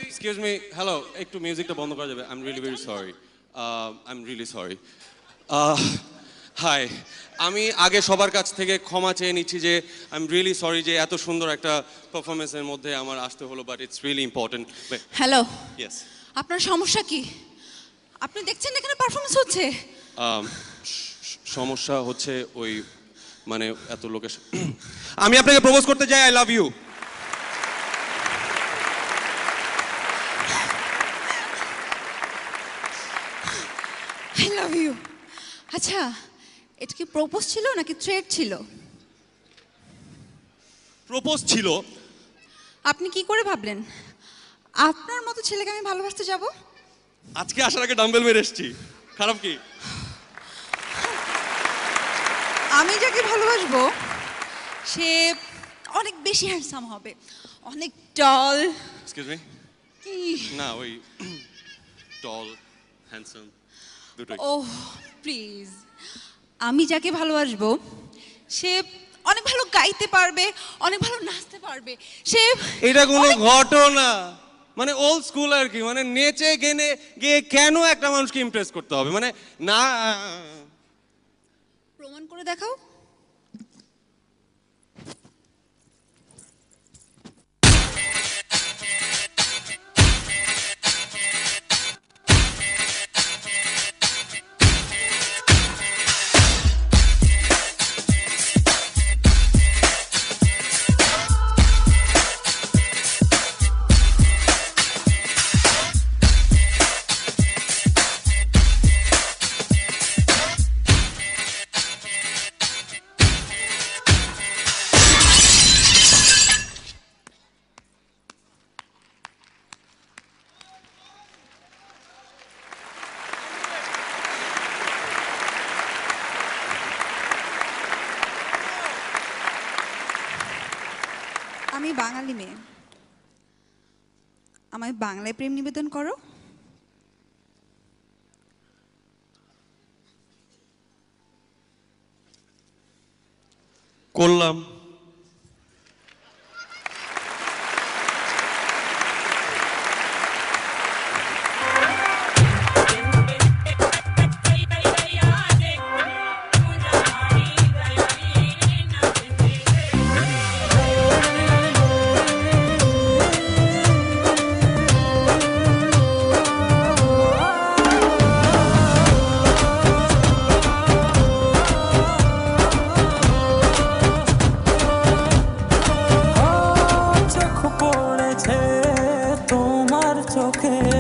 excuse me hello একটু মিউজিকটা বন্ধ করা যাবে I am really very sorry I am really sorry hi আমি আগে সবার কাছ থেকে ক্ষমা চেয়ে নিচ্ছি যে আই এম রিয়েলি সরি যে এত সুন্দর একটা পারফরমেন্সের মধ্যে আমার আসতে হলো but it's really important hello yes আপনার সমস্যা কি আপনি দেখছেন এখানে পারফরমেন্স হচ্ছে সমস্যা হচ্ছে ওই মানে এত লোকের আমি আপনাকে প্রপোজ করতে চাই I love you I love you আচ্ছা এটা কি প্রপোজ ছিল নাকি থ্রেট ছিল প্রপোজ ছিল আপনি কি করে ভাবলেন আপনার মতো ছেলেকে আমি ভালোবাসতে যাব আজকে আসার আগে ডাম্বেল মেরে এসেছি খারাপ কি আমি যাকে ভালোবাসবো সে অনেক বেশি হ্যান্ডসাম হবে অনেক টল এক্সকিউজ মি কি না ওই টল হ্যান্ডসাম দুটোই ওহ প্লিজ আমি যাকে ভালোবাসবো সে অনেক ভালো গাইতে পারবে অনেক ভালো নাচতে পারবে সে এটা কোনো ঘটনা মানে ওল্ড স্কুল আর কি মানে নেচে গেনে গিয়ে কেন একটা মানুষকে ইমপ্রেস করতে হবে মানে না প্রমাণ করে দেখাও আমি বাঙালি মেয়ে আমায় বাংলায় প্রেম নিবেদন করো করলাম চোখ পড়েছে তোমার চোখে